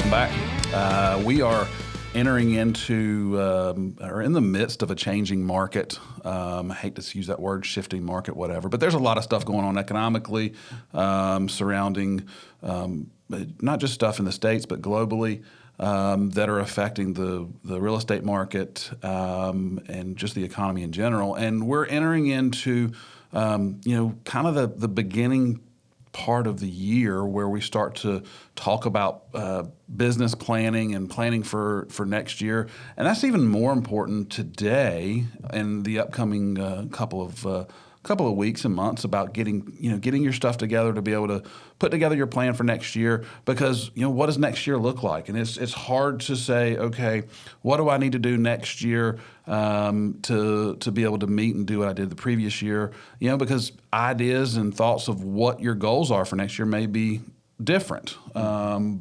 welcome back. We are entering into, or in the midst of a changing market. I hate to use that word, shifting market, whatever, but there's a lot of stuff going on economically surrounding not just stuff in the States, but globally that are affecting the real estate market and just the economy in general. And we're entering into, kind of the beginning part of the year where we start to talk about business planning and planning for next year. And that's even more important today in the upcoming couple of weeks and months about getting your stuff together to be able to put together your plan for next year, because what does next year look like? And it's hard to say, okay, what do I need to do next year to be able to meet and do what I did the previous year? Because ideas and thoughts of what your goals are for next year may be different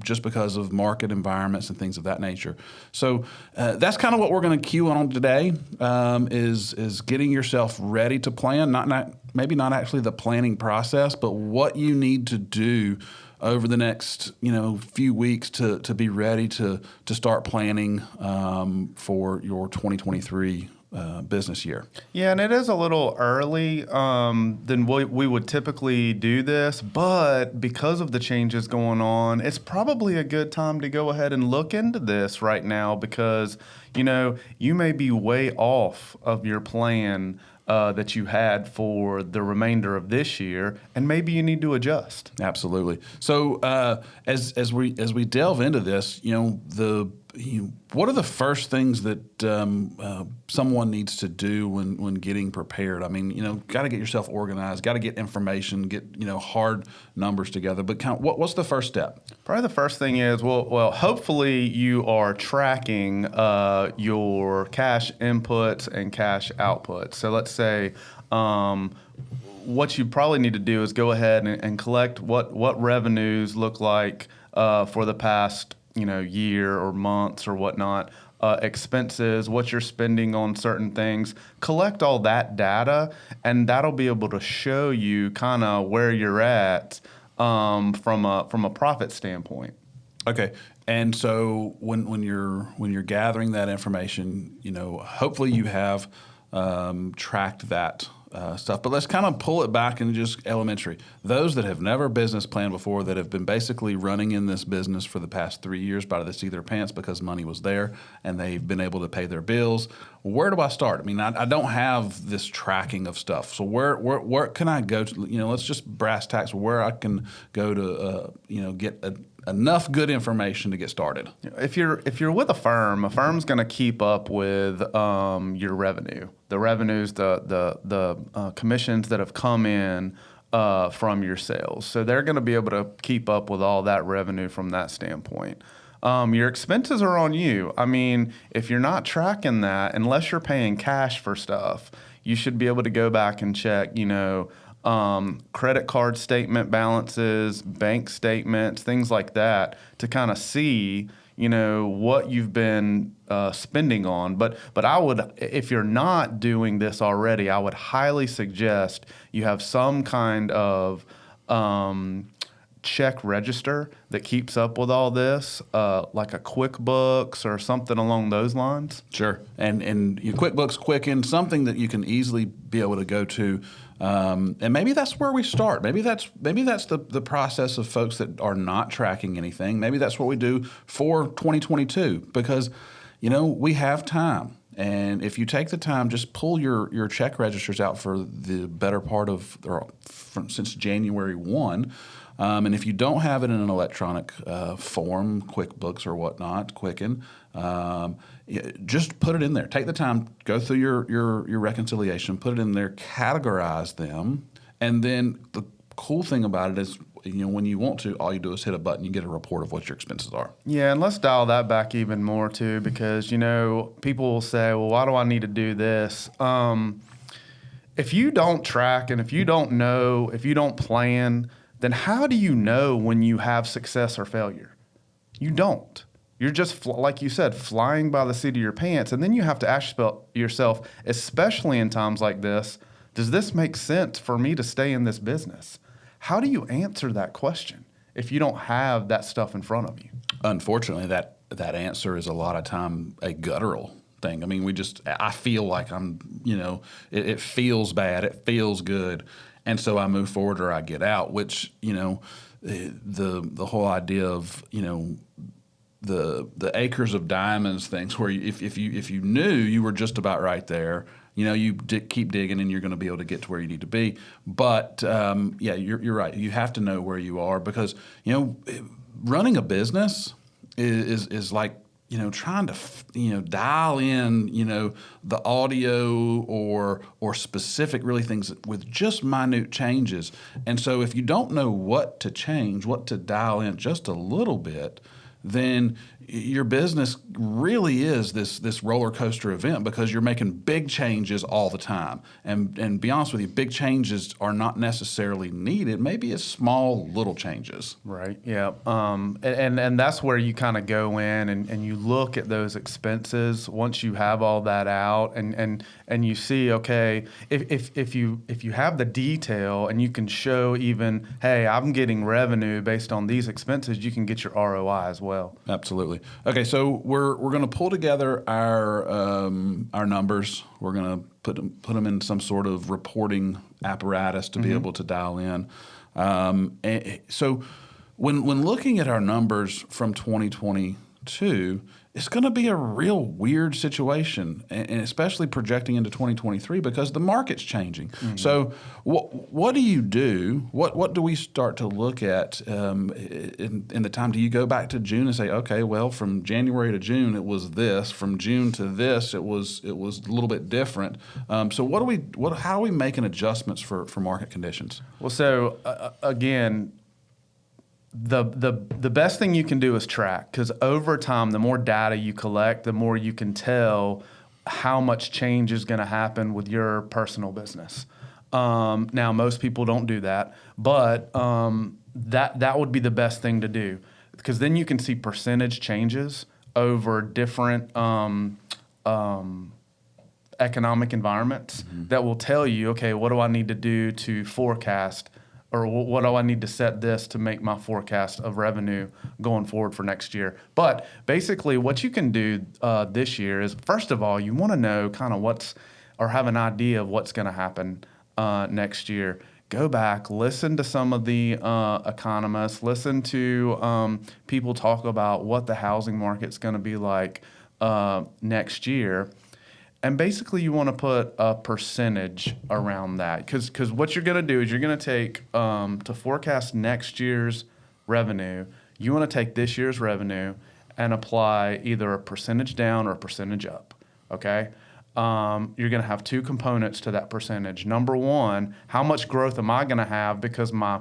just because of market environments and things of that nature. So that's kind of what we're going to cue on today is getting yourself ready to plan, maybe not actually the planning process, but what you need to do over the next few weeks to be ready to start planning for your 2023 business year. Yeah, and it is a little early than we would typically do this, but because of the changes going on, it's probably a good time to go ahead and look into this right now, because you may be way off of your plan that you had for the remainder of this year, and maybe you need to adjust. Absolutely. So as we delve into this, what are the first things that someone needs to do when getting prepared? I mean, got to get yourself organized, got to get information, get hard numbers together. But what's the first step? Probably the first thing is, well, hopefully you are tracking your cash inputs and cash outputs. So let's say what you probably need to do is go ahead and collect what revenues look like for the past year or months or whatnot, expenses, what you're spending on certain things. Collect all that data, and that'll be able to show you kind of where you're at from a profit standpoint. Okay. And so when you're gathering that information, hopefully you have tracked that stuff. But let's kind of pull it back and just elementary. Those that have never business planned before, that have been basically running in this business for the past 3 years by the seat of their pants because money was there and they've been able to pay their bills. Where do I start? I mean, I don't have this tracking of stuff. So where can I go to? Let's just brass tacks where I can go to get enough good information to get started. If you're with a firm's going to keep up with your revenue, the revenues, the commissions that have come in from your sales. So they're going to be able to keep up with all that revenue from that standpoint. Your expenses are on you. I mean, if you're not tracking that, unless you're paying cash for stuff, you should be able to go back and check, credit card statement balances, bank statements, things like that, to kind of see, what you've been spending on. But I would, if you're not doing this already, I would highly suggest you have some kind of check register that keeps up with all this, like a QuickBooks or something along those lines. Sure. And your QuickBooks, Quicken, something that you can easily be able to go to. And maybe that's where we start. Maybe that's the process of folks that are not tracking anything. Maybe that's what we do for 2022, because we have time. And if you take the time, just pull your check registers out for the better part of since January 1. And if you don't have it in an electronic form, QuickBooks or whatnot, Quicken, just put it in there. Take the time, go through your reconciliation, put it in there, categorize them, and then the cool thing about it is, when you want to, all you do is hit a button, you get a report of what your expenses are. Yeah, and let's dial that back even more too, because people will say, well, why do I need to do this? If you don't track and if you don't know, if you don't plan, then how do you know when you have success or failure? You don't. You're just, like you said, flying by the seat of your pants. And then you have to ask yourself, especially in times like this, does this make sense for me to stay in this business? How do you answer that question if you don't have that stuff in front of you? Unfortunately, that answer is a lot of time a guttural thing. I mean, I feel like it feels bad, it feels good, and so I move forward or I get out. Which the whole idea of the acres of diamonds things, where if you knew you were just about right there, you keep digging and you're going to be able to get to where you need to be. But yeah, you're right. You have to know where you are, because running a business is like trying to dial in the audio or specific really things with just minute changes. And so if you don't know what to change, what to dial in just a little bit, then your business really is this roller coaster event, because you're making big changes all the time. And be honest with you, big changes are not necessarily needed. Maybe it's small little changes. Right. Yeah. And that's where you kind of go in and you look at those expenses once you have all that out, and you see, okay, if you have the detail and you can show even, hey, I'm getting revenue based on these expenses, you can get your ROI as well. Absolutely. Okay, so we're going to pull together our numbers. We're going to put them in some sort of reporting apparatus to be able to dial in. So when looking at our numbers from 2022, it's going to be a real weird situation, and especially projecting into 2023, because the market's changing. So what do you do? What do we start to look at in the time? Do you go back to June and say, okay, well, from January to June it was this, from June to this it was a little bit different. So how are we making adjustments for market conditions? Well, so again, the best thing you can do is track, because over time, the more data you collect, the more you can tell how much change is going to happen with your personal business. Now, most people don't do that, but that would be the best thing to do, because then you can see percentage changes over different economic environments that will tell you, okay, what do I need to do to forecast, or what do I need to set this to make my forecast of revenue going forward for next year? But basically, what you can do this year is, first of all, you want to know kind of or have an idea of what's going to happen next year. Go back, listen to some of the economists, listen to people talk about what the housing market's going to be like next year. And basically, you want to put a percentage around that, because what you're going to do is you're going to take, to forecast next year's revenue, you want to take this year's revenue and apply either a percentage down or a percentage up, okay? You're going to have two components to that percentage. Number one, how much growth am I going to have because my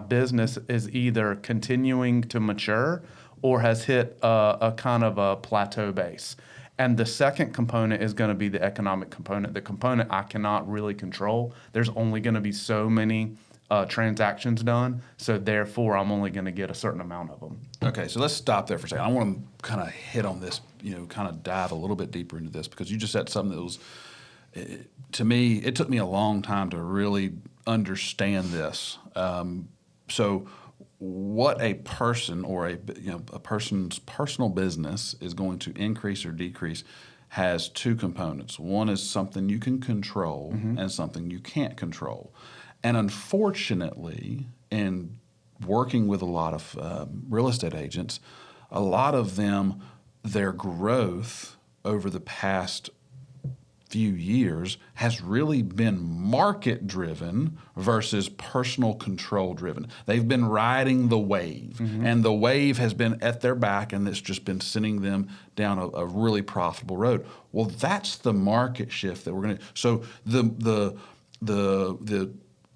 business is either continuing to mature or has hit a kind of a plateau base. And the second component is going to be the economic component, the component I cannot really control. There's only going to be so many transactions done, so therefore I'm only going to get a certain amount of them. Okay, so let's stop there for a second. I want to kind of hit on this, kind of dive a little bit deeper into this, because you just said something that was, to me, it took me a long time to really understand this. So what a person or a person's personal business is going to increase or decrease has two components. One is something you can control and something you can't control. And unfortunately, in working with a lot of real estate agents, a lot of them, their growth over the past few years has really been market driven versus personal control driven. They've been riding the wave, and the wave has been at their back, and it's just been sending them down a really profitable road. Well, that's the market shift that we're going to. So the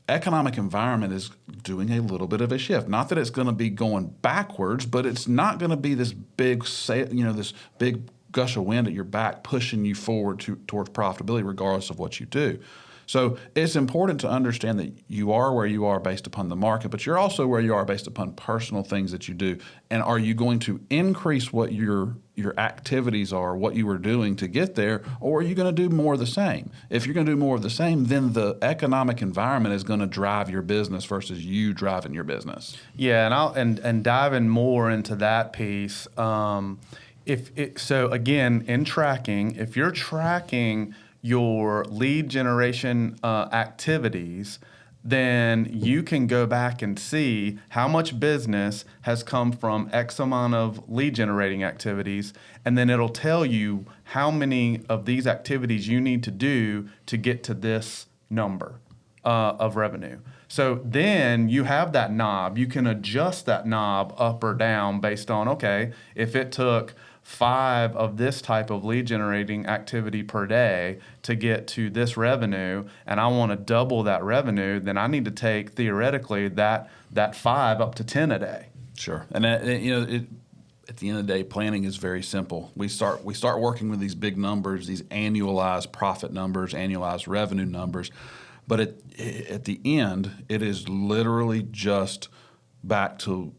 economic environment is doing a little bit of a shift. Not that it's going to be going backwards, but it's not going to be this big, this big gush of wind at your back pushing you forward towards profitability, regardless of what you do. So it's important to understand that you are where you are based upon the market, but you're also where you are based upon personal things that you do. And are you going to increase what your activities are, what you were doing to get there, or are you going to do more of the same? If you're going to do more of the same, then the economic environment is going to drive your business versus you driving your business. Yeah, and and diving more into that piece. So again, in tracking, if you're tracking your lead generation activities, then you can go back and see how much business has come from X amount of lead generating activities, and then it'll tell you how many of these activities you need to do to get to this number of revenue. So then you have that knob. You can adjust that knob up or down based on, okay, if it took 5 of this type of lead generating activity per day to get to this revenue, and I want to double that revenue, then I need to take theoretically that 5 up to 10 a day. Sure. And at the end of the day, planning is very simple. We start working with these big numbers, these annualized profit numbers, annualized revenue numbers. But at the end, it is literally just back to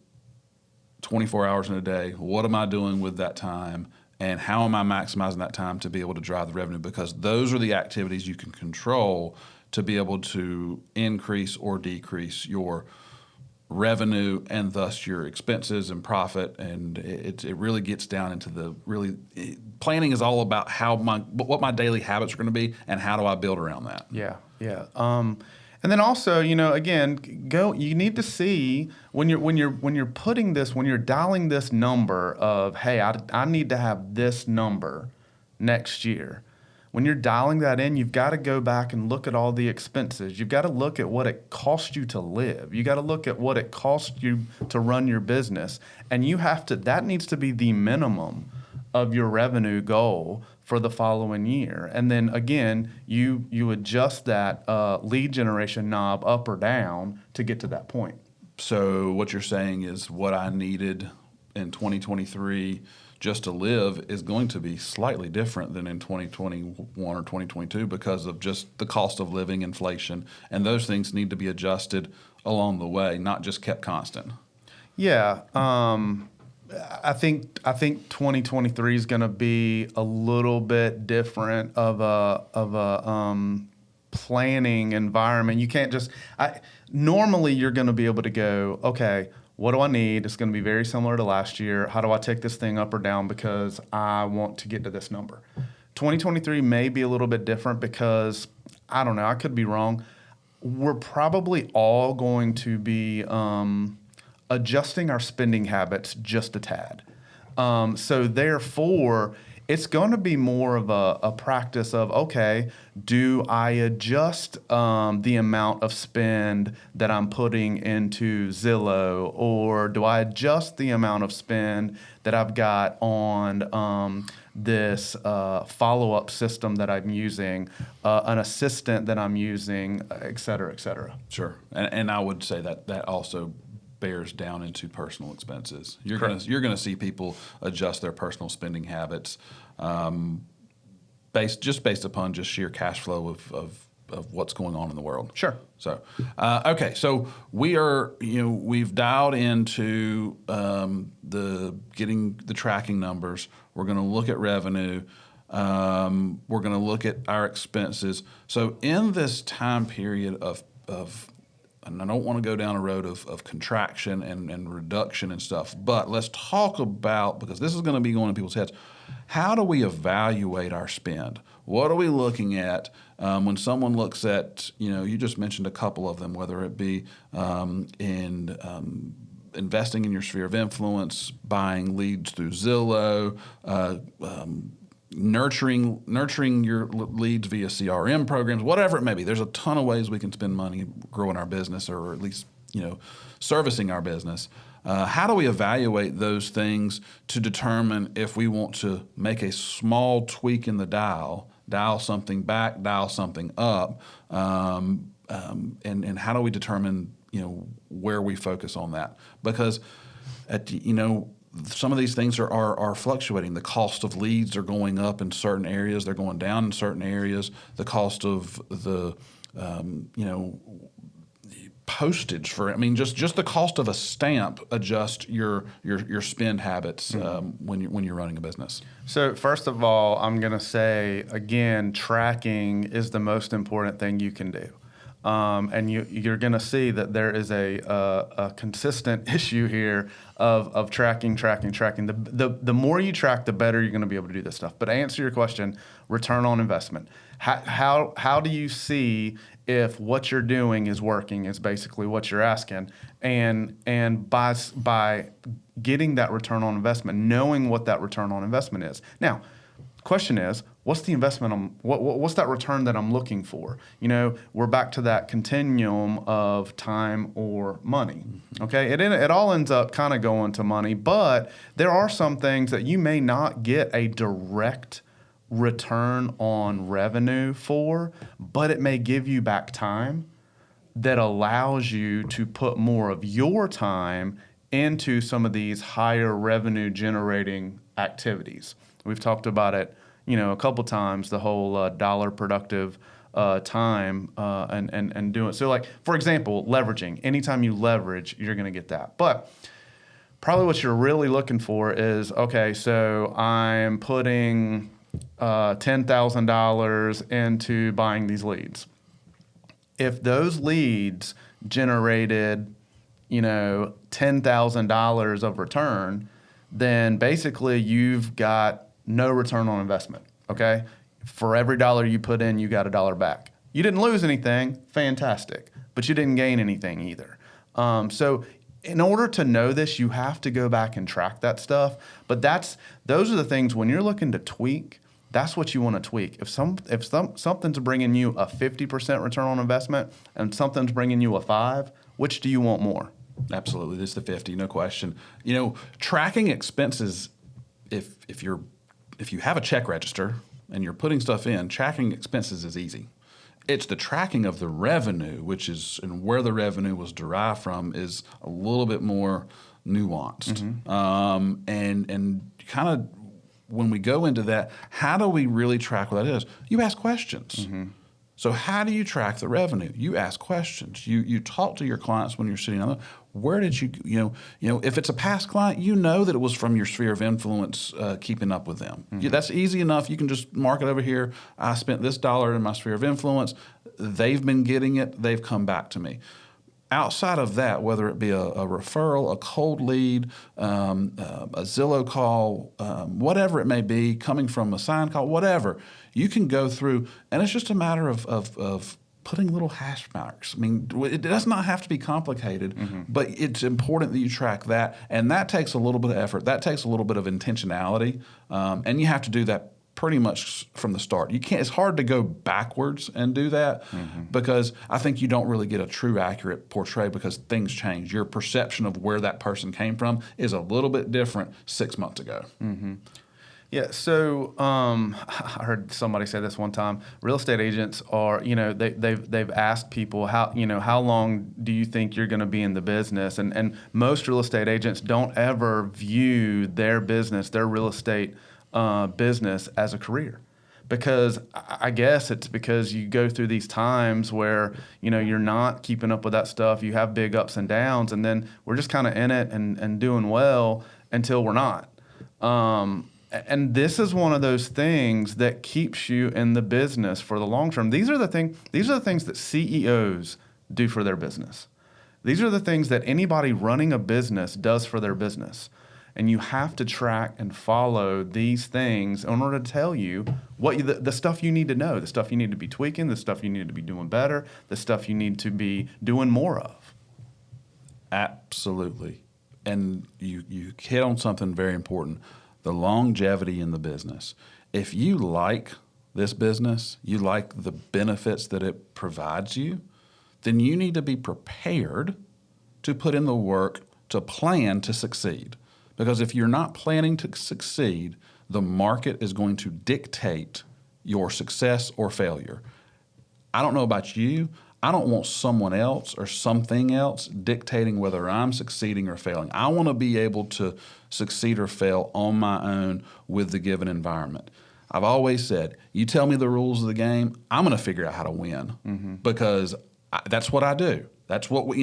24 hours in a day. What am I doing with that time? And how am I maximizing that time to be able to drive the revenue? Because those are the activities you can control to be able to increase or decrease your revenue and thus your expenses and profit. And it really gets down into planning is all about what my daily habits are going to be and how do I build around that. Yeah. And then also, again, you need to see when you're putting this, when you're dialing this number of, hey, I need to have this number next year. When you're dialing that in, you've got to go back and look at all the expenses. You've got to look at what it costs you to live. You got to look at what it costs you to run your business. And that needs to be the minimum of your revenue goal for the following year. And then again, you adjust that lead generation knob up or down to get to that point. So what you're saying is what I needed in 2023 just to live is going to be slightly different than in 2021 or 2022 because of just the cost of living, inflation, and those things need to be adjusted along the way, not just kept constant. Yeah. I think 2023 is going to be a little bit different of a planning environment. You can't just normally you're going to be able to go, okay, what do I need? It's going to be very similar to last year. How do I take this thing up or down because I want to get to this number? 2023 may be a little bit different because I don't know. I could be wrong. We're probably all going to be adjusting our spending habits just a tad. So therefore, it's going to be more of a practice of, okay, do I adjust the amount of spend that I'm putting into Zillow, or do I adjust the amount of spend that I've got on this follow-up system that I'm using, an assistant that I'm using, et cetera, et cetera. Sure. And I would say that also bears down into personal expenses. You're going to see people adjust their personal spending habits based upon just sheer cash flow of what's going on in the world. Sure. So okay, so we've dialed into getting the tracking numbers. We're going to look at revenue. We're going to look at our expenses. So in this time period of and I don't want to go down a road of contraction and reduction and stuff, but let's talk about, because this is going to be going in people's heads, how do we evaluate our spend? What are we looking at when someone looks at, you just mentioned a couple of them, whether it be investing in your sphere of influence, buying leads through Zillow, nurturing your leads via CRM programs, whatever it may be. There's a ton of ways we can spend money growing our business, or at least servicing our business. How do we evaluate those things to determine if we want to make a small tweak in the dial something back, dial something up, and how do we determine where we focus on that? Because some of these things are fluctuating. The cost of leads are going up in certain areas. They're going down in certain areas. The cost of the you know, postage for, I mean, just the cost of a stamp adjust your spend habits when you're running a business. So first of all, I'm going to say again, tracking is the most important thing you can do. And you're going to see that there is a consistent issue here of tracking. The more you track, the better you're going to be able to do this stuff. But to answer your question, return on investment. How do you see if what you're doing is working? Is basically what you're asking. And by getting that return on investment, knowing what that return on investment is. Now, question is, what's the investment? What's that return that I'm looking for? You know, we're back to that continuum of time or money. Okay, it all ends up kind of going to money, but there are some things that you may not get a direct return on revenue for, but it may give you back time that allows you to put more of your time into some of these higher revenue generating activities. We've talked about it, you know, a couple times, the whole dollar productive time and doing it. So like, for example, leveraging. Anytime you leverage, you're going to get that. But probably what you're really looking for is, okay, so I'm putting $10,000 into buying these leads. If those leads generated, you know, $10,000 of return, then basically you've got no return on investment, okay? For every dollar you put in, you got $1 back. You didn't lose anything, fantastic, but you didn't gain anything either. So in order to know this, you have to go back and track that stuff. But those are the things when you're looking to tweak, that's what you want to tweak. If something's bringing you a 50% return on investment and something's bringing you a 5, which do you want more? Absolutely, this is the 50, no question. You know, tracking expenses, if you have a check register and you're putting stuff in, tracking expenses is easy. It's the tracking of the revenue, which is, and where the revenue was derived from, is a little bit more nuanced. And kind of when we go into that, how do we really track what that is? You ask questions. So how do you track the revenue? You ask questions. You talk to your clients when you're sitting on them. Where did you know, if it's a past client, you know that it was from your sphere of influence, keeping up with them. That's easy enough. You can just mark it over here. I spent this dollar in my sphere of influence. They've been getting it. They've come back to me. Outside of that, whether it be a referral, a cold lead, a Zillow call, whatever it may be, coming from a sign call, whatever, you can go through, and it's just a matter of putting little hash marks. I mean, it does not have to be complicated, but it's important that you track that, and that takes a little bit of effort. That takes a little bit of intentionality, and you have to do that pretty much from the start. You can't. It's hard to go backwards and do that because I think you don't really get a true accurate portray because things change. Your perception of where that person came from is a little bit different 6 months ago. Yeah, so I heard somebody say this one time. Real estate agents are, you know, they've asked people how long do you think you're going to be in the business, and most real estate agents don't ever view their business, their real estate business as a career, because I guess it's because you go through these times where, you know, you're not keeping up with that stuff. You have big ups and downs, and then we're just kind of in it and doing well until we're not. And this is one of those things that keeps you in the business for the long term. These are the things that CEOs do for their business. These are the things that anybody running a business does for their business. And you have to track and follow these things in order to tell you what the stuff you need to know, the stuff you need to be tweaking, the stuff you need to be doing better, the stuff you need to be doing more of. Absolutely. And you hit on something very important, the longevity in the business. If you like this business, you like the benefits that it provides you, then you need to be prepared to put in the work to plan to succeed. Because if you're not planning to succeed, the market is going to dictate your success or failure. I don't know about you. I don't want someone else or something else dictating whether I'm succeeding or failing. I want to be able to succeed or fail on my own with the given environment. I've always said, you tell me the rules of the game, I'm going to figure out how to win because that's what I do. That's what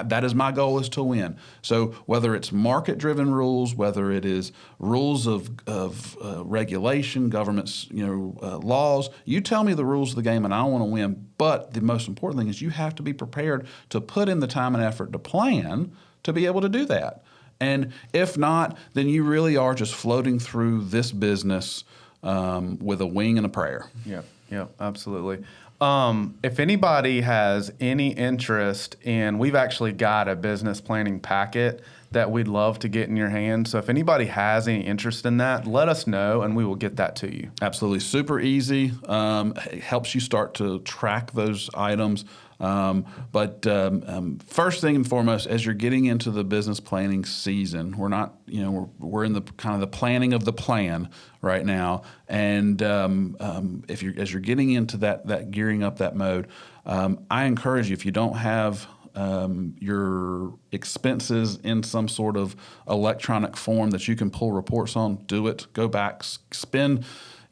that is my goal, is to win. So whether it's market-driven rules, whether it is rules of regulation, government's laws, you tell me the rules of the game, and I want to win. But the most important thing is you have to be prepared to put in the time and effort to plan to be able to do that. And if not, then you really are just floating through this business with a wing and a prayer. Yeah, absolutely. If anybody has any interest in, we've actually got a business planning packet that we'd love to get in your hands. So if anybody has any interest in that, let us know and we will get that to you. Absolutely. Super easy. It helps you start to track those items. But first thing and foremost, as you're getting into the business planning season, we're not, we're in the kind of the planning of the plan right now. And as you're getting into that gearing up that mode, I encourage you, if you don't have your expenses in some sort of electronic form that you can pull reports on, do it. Go back, spend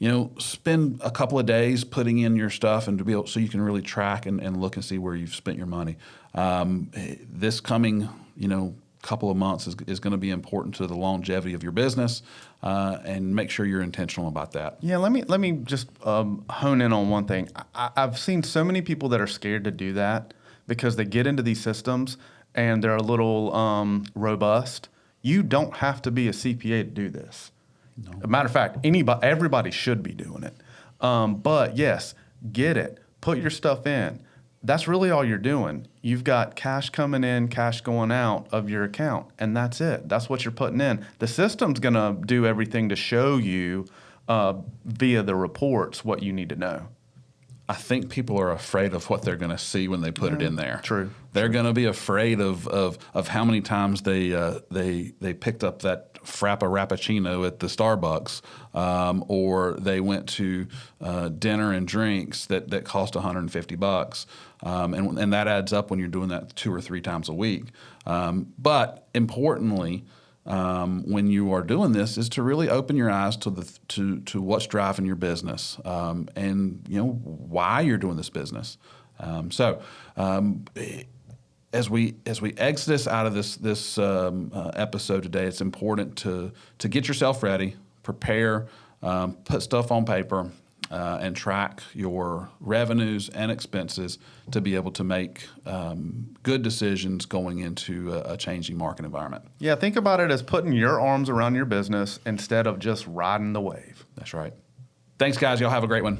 a couple of days putting in your stuff and to be able, so you can really track and look and see where you've spent your money. This coming, couple of months is going to be important to the longevity of your business, and make sure you're intentional about that. Yeah, let me just hone in on one thing. I've seen so many people that are scared to do that because they get into these systems and they're a little robust. You don't have to be a CPA to do this. No. As a matter of fact, everybody should be doing it. But yes, get it. Put your stuff in. That's really all you're doing. You've got cash coming in, cash going out of your account, and that's it. That's what you're putting in. The system's going to do everything to show you via the reports what you need to know. I think people are afraid of what they're going to see when they put it in there. True. They're going to be afraid of how many times they picked up that Frappuccino at the Starbucks, or they went to dinner and drinks that cost $150, and that adds up when you're doing that 2 or 3 times a week. But importantly, when you are doing this, is to really open your eyes to what's driving your business, and why you're doing this business. As we exit this out of this episode today, it's important to get yourself ready, prepare, put stuff on paper, and track your revenues and expenses to be able to make good decisions going into a changing market environment. Yeah, think about it as putting your arms around your business instead of just riding the wave. That's right. Thanks, guys. Y'all have a great one.